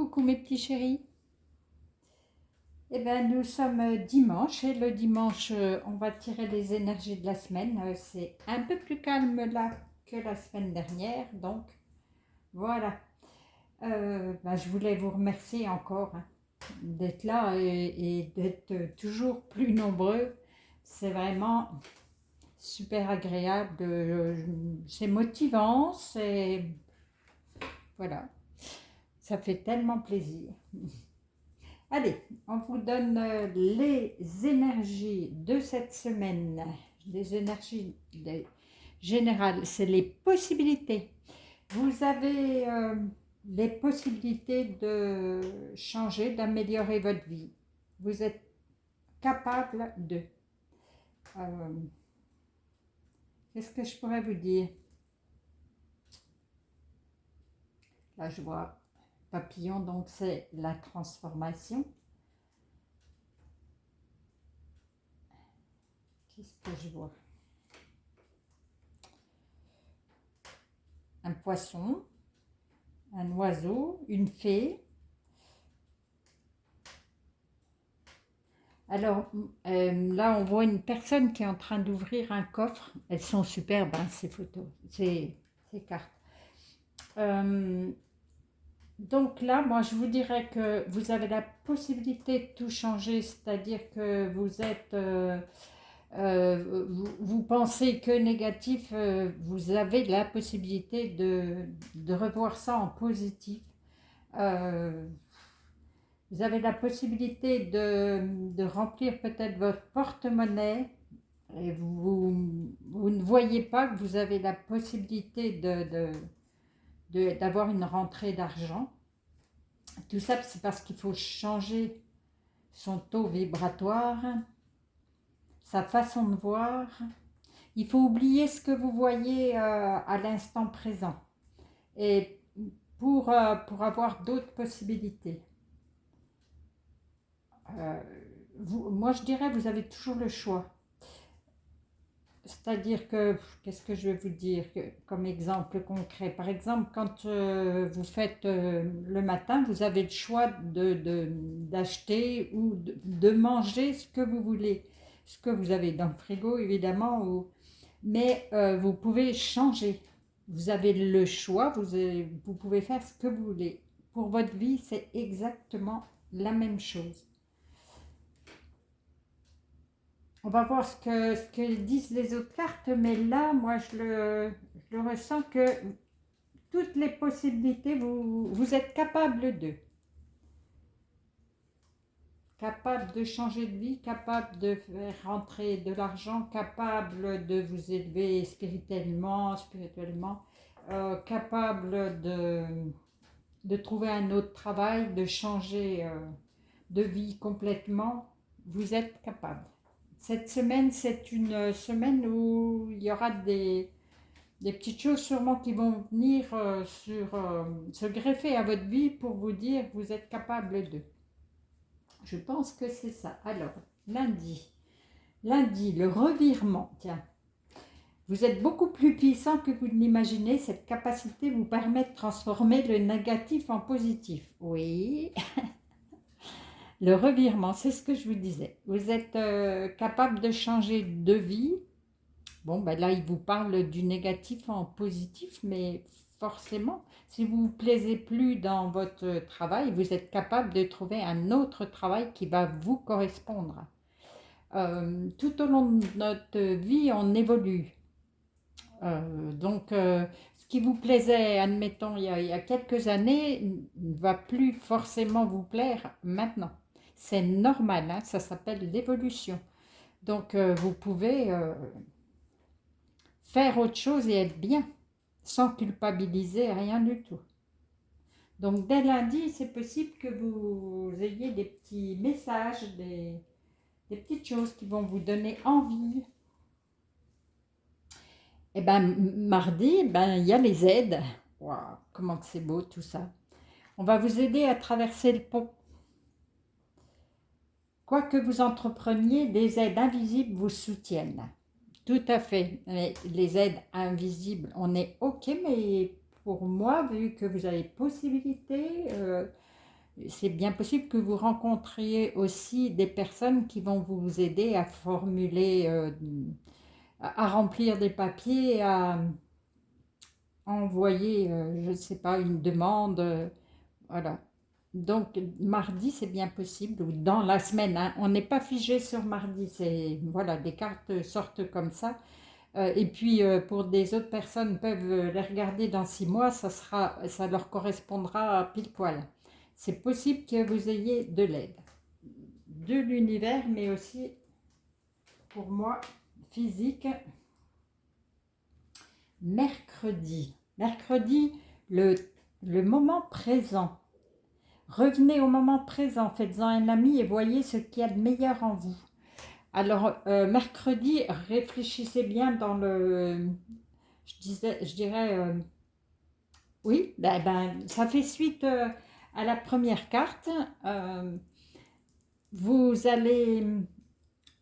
Coucou mes petits chéris. Eh bien, nous sommes dimanche et le dimanche, on va tirer les énergies de la semaine. C'est un peu plus calme là que la semaine dernière, donc voilà. Je voulais vous remercier encore d'être là et d'être toujours plus nombreux. C'est vraiment super agréable, c'est motivant, c'est voilà, ça fait tellement plaisir. Allez, on vous donne les énergies de cette semaine. Les énergies générales, c'est les possibilités. Vous avez les possibilités de changer, d'améliorer votre vie. Vous êtes capable de. Euh, Qu'est-ce que je pourrais vous dire? Là, je vois papillon, donc c'est la transformation. Qu'est-ce que je vois? Un poisson, un oiseau, une fée. Alors là, on voit une personne qui est en train d'ouvrir un coffre. Elles sont superbes, ces photos, ces cartes. Donc là, moi, je vous dirais que vous avez la possibilité de tout changer, c'est-à-dire que vous êtes, vous pensez que négatif, vous avez la possibilité de revoir ça en positif. Euh, Vous avez la possibilité de remplir peut-être votre porte-monnaie et vous ne voyez pas que vous avez la possibilité d'avoir une rentrée d'argent. Tout ça, c'est parce qu'il faut changer son taux vibratoire, sa façon de voir. Il faut oublier ce que vous voyez à l'instant présent et pour avoir d'autres possibilités. Moi, je dirais, vous avez toujours le choix. C'est-à-dire que, qu'est-ce que je vais vous dire comme exemple concret? Par exemple, quand vous faites le matin, vous avez le choix d'acheter ou de manger ce que vous voulez. Ce que vous avez dans le frigo, évidemment, mais vous pouvez changer. Vous avez le choix, vous pouvez faire ce que vous voulez. Pour votre vie, c'est exactement la même chose. On va voir ce que disent les autres cartes, mais là, moi, je le ressens que toutes les possibilités, vous êtes capable de. Capable de changer de vie, capable de faire rentrer de l'argent, capable de vous élever spirituellement, capable de trouver un autre travail, de changer de vie complètement. Vous êtes capable. Cette semaine, c'est une semaine où il y aura des petites choses sûrement qui vont venir se greffer à votre vie pour vous dire que vous êtes capable de. Je pense que c'est ça. Alors, lundi, le revirement. Tiens, vous êtes beaucoup plus puissant que vous ne l'imaginez. Cette capacité vous permet de transformer le négatif en positif. Oui. Le revirement, c'est ce que je vous disais. Vous êtes capable de changer de vie. Bon, là, il vous parle du négatif en positif, mais forcément, si vous ne vous plaisez plus dans votre travail, vous êtes capable de trouver un autre travail qui va vous correspondre. Tout au long de notre vie, on évolue. Ce qui vous plaisait, admettons, il y a quelques années, ne va plus forcément vous plaire maintenant. C'est normal, ça s'appelle l'évolution. Donc, vous pouvez faire autre chose et être bien, sans culpabiliser, rien du tout. Donc, dès lundi, c'est possible que vous ayez des petits messages, des petites choses qui vont vous donner envie. Et mardi, il y a les aides. Waouh, comment que c'est beau tout ça. On va vous aider à traverser le pont. Quoi que vous entrepreniez, des aides invisibles vous soutiennent. Tout à fait. Les aides invisibles, on est OK, mais pour moi, vu que vous avez possibilité, c'est bien possible que vous rencontriez aussi des personnes qui vont vous aider à formuler, à remplir des papiers, à envoyer, je ne sais pas, une demande, voilà. Donc, mardi, c'est bien possible, ou dans la semaine, hein. On n'est pas figé sur mardi, c'est, voilà, des cartes sortent comme ça. Et puis, pour des autres personnes peuvent les regarder dans 6 mois, ça leur correspondra pile poil. C'est possible que vous ayez de l'aide, de l'univers, mais aussi, pour moi, physique. Mercredi. Mercredi, le moment présent. Revenez au moment présent, faites-en un ami et voyez ce qu'il y a de meilleur en vous. Alors, mercredi, réfléchissez bien dans le... Je dirais... oui, ça fait suite à la première carte. Vous allez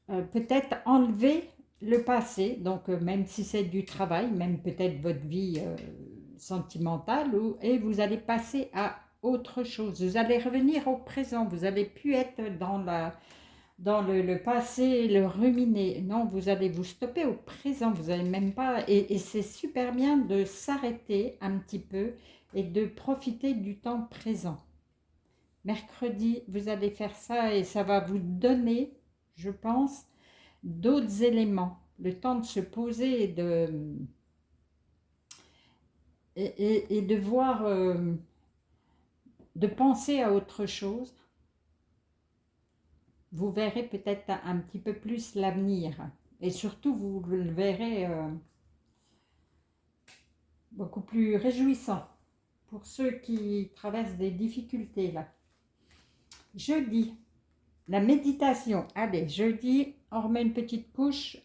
peut-être enlever le passé, donc même si c'est du travail, même peut-être votre vie sentimentale, et vous allez passer à autre chose. Vous allez revenir au présent, vous n'allez plus être dans le passé, le ruminer. Non, vous allez vous stopper au présent, vous n'allez même pas... Et c'est super bien de s'arrêter un petit peu et de profiter du temps présent. Mercredi, vous allez faire ça et ça va vous donner, je pense, d'autres éléments, le temps de se poser et de voir, de penser à autre chose. Vous verrez peut-être un petit peu plus l'avenir et surtout vous le verrez beaucoup plus réjouissant pour ceux qui traversent des difficultés là. Jeudi, la méditation. Allez, jeudi, on remet une petite couche.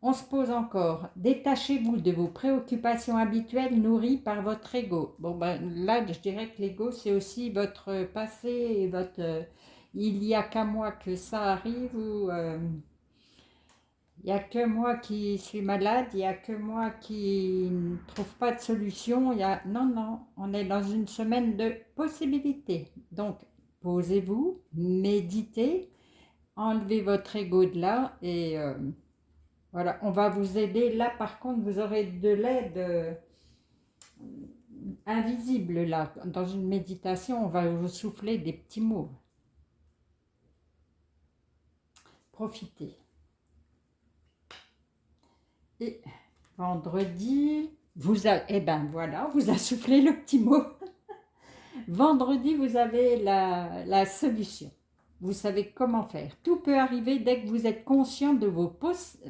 On se pose encore. Détachez-vous de vos préoccupations habituelles nourries par votre ego. Bon, là, je dirais que l'ego, c'est aussi votre passé et votre... il n'y a qu'à moi que ça arrive ou il n'y a que moi qui suis malade, il n'y a que moi qui ne trouve pas de solution. Non, non, on est dans une semaine de possibilités. Donc, posez-vous, méditez, enlevez votre ego de là et... voilà, on va vous aider. Là, par contre, vous aurez de l'aide invisible. Là, dans une méditation, on va vous souffler des petits mots. Profitez. Et vendredi, voilà, vous a soufflé le petit mot. Vendredi, vous avez la solution. Vous savez comment faire. Tout peut arriver dès que vous êtes conscient de vos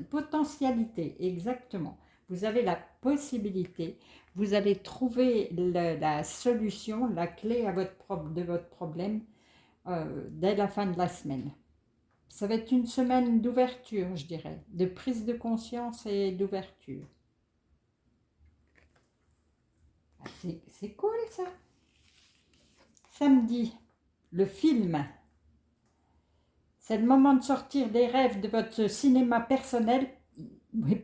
potentialités. Exactement. Vous avez la possibilité. Vous allez trouver la solution, la clé de votre problème dès la fin de la semaine. Ça va être une semaine d'ouverture, je dirais, de prise de conscience et d'ouverture. C'est cool ça. Samedi, le film. C'est le moment de sortir des rêves de votre cinéma personnel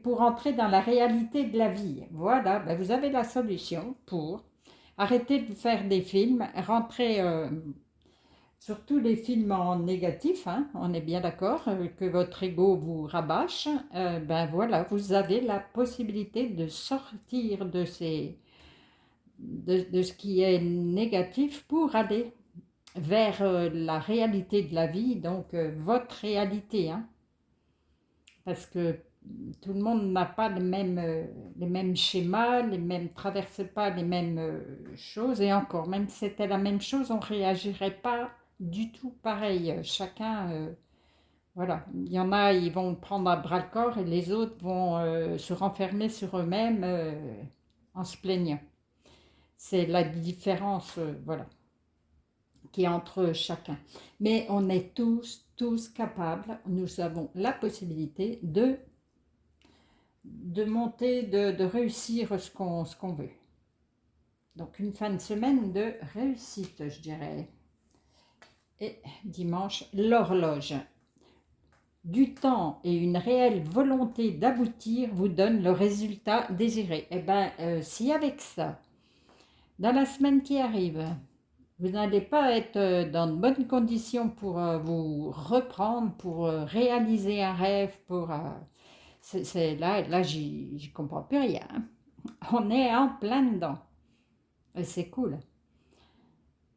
pour entrer dans la réalité de la vie. Voilà, vous avez la solution pour arrêter de faire des films, rentrer surtout les films en négatif, hein, on est bien d'accord, que votre ego vous rabâche. Voilà, vous avez la possibilité de sortir de ce qui est négatif pour aller vers la réalité de la vie, donc votre réalité, hein, parce que tout le monde n'a pas les mêmes schémas, traverse pas les mêmes choses, et encore, même si c'était la même chose, on ne réagirait pas du tout pareil. Chacun, voilà, il y en a, ils vont prendre à bras le corps, et les autres vont se renfermer sur eux-mêmes en se plaignant. C'est la différence, voilà, qui est entre chacun. Mais on est tous capables, nous avons la possibilité de monter, de réussir ce qu'on veut. Donc une fin de semaine de réussite, je dirais. Et dimanche, l'horloge. Du temps et une réelle volonté d'aboutir vous donne le résultat désiré. Si avec ça, dans la semaine qui arrive, Vous n'allez pas être dans de bonnes conditions pour vous reprendre, pour réaliser un rêve, pour... là, j'y comprends plus rien, hein. On est en plein dedans. Et c'est cool.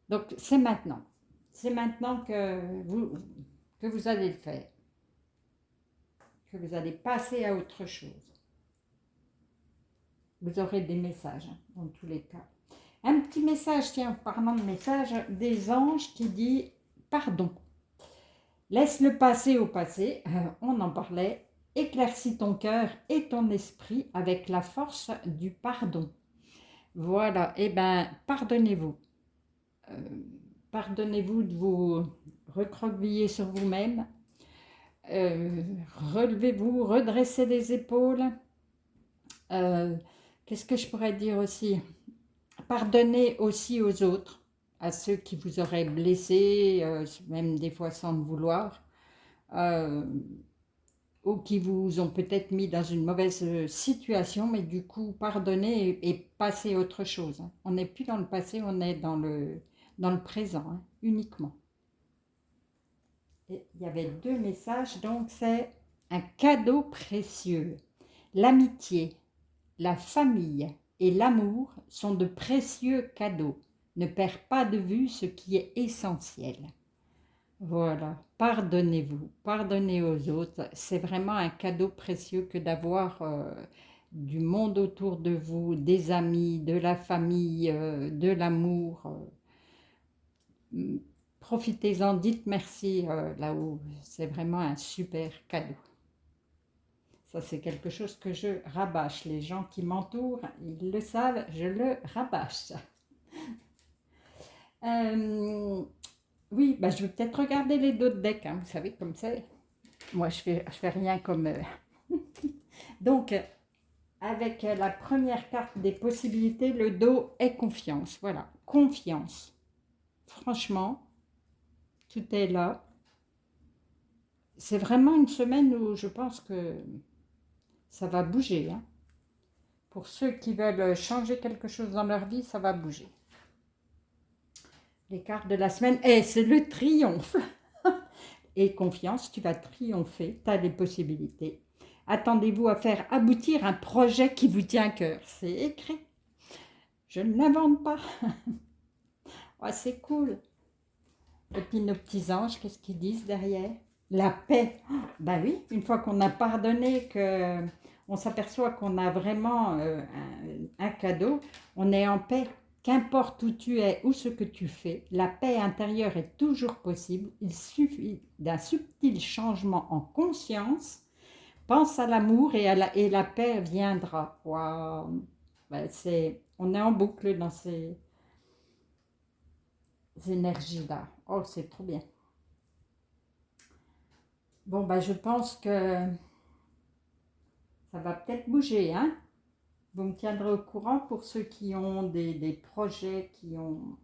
Donc, c'est maintenant. C'est maintenant que vous allez le faire. Que vous allez passer à autre chose. Vous aurez des messages, hein, dans tous les cas. Un petit message, tiens, parlant de message, des anges qui dit « Pardon ». Laisse le passé au passé, on en parlait. Éclaircis ton cœur et ton esprit avec la force du pardon. Voilà, et bien, pardonnez-vous. Pardonnez-vous de vous recroqueviller sur vous-même. Relevez-vous, redressez les épaules. Qu'est-ce que je pourrais dire aussi? Pardonnez aussi aux autres, à ceux qui vous auraient blessé, même des fois sans le vouloir, ou qui vous ont peut-être mis dans une mauvaise situation, mais du coup, pardonnez et passez à autre chose, hein. On n'est plus dans le passé, on est dans le présent, hein, uniquement. Et il y avait 2 messages, donc c'est un cadeau précieux. L'amitié, la famille et l'amour sont de précieux cadeaux. Ne perds pas de vue ce qui est essentiel. Voilà, pardonnez-vous, pardonnez aux autres. C'est vraiment un cadeau précieux que d'avoir du monde autour de vous, des amis, de la famille, de l'amour. Profitez-en, dites merci là-haut. C'est vraiment un super cadeau. Ça, c'est quelque chose que je rabâche. Les gens qui m'entourent, ils le savent, je le rabâche. Oui, bah, je vais peut-être regarder les dos de deck, hein, vous savez, comme ça. Moi, je fais rien comme... Donc, avec la première carte des possibilités, le dos est confiance. Voilà, confiance. Franchement, tout est là. C'est vraiment une semaine où je pense que ça va bouger, hein. Pour ceux qui veulent changer quelque chose dans leur vie, ça va bouger. Les cartes de la semaine, c'est le triomphe. Et confiance, tu vas triompher, tu as des possibilités. Attendez-vous à faire aboutir un projet qui vous tient à cœur. C'est écrit. Je ne l'invente pas. Oh, c'est cool. Et puis nos petits anges, qu'est-ce qu'ils disent derrière? La paix. Ben oui, une fois qu'on a pardonné, qu'on s'aperçoit qu'on a vraiment un cadeau, on est en paix. Qu'importe où tu es ou ce que tu fais, la paix intérieure est toujours possible. Il suffit d'un subtil changement en conscience. Pense à l'amour et la paix viendra. Waouh. Ben, on est en boucle dans ces énergies-là. Oh, c'est trop bien. Bon, ben, je pense que ça va peut-être bouger, hein? Vous me tiendrez au courant pour ceux qui ont des projets, qui en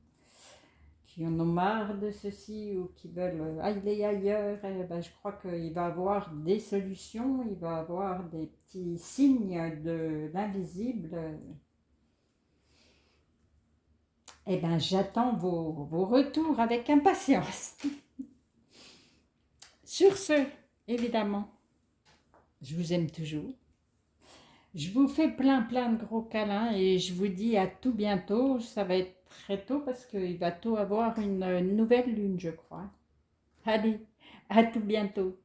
ont marre de ceci ou qui veulent aller ailleurs. Et ben, je crois qu'il va y avoir des solutions, il va y avoir des petits signes de l'invisible. Eh bien, j'attends vos retours avec impatience. Sur ce, évidemment, je vous aime toujours. Je vous fais plein de gros câlins et je vous dis à tout bientôt. Ça va être très tôt parce qu'il va tôt avoir une nouvelle lune, je crois. Allez, à tout bientôt.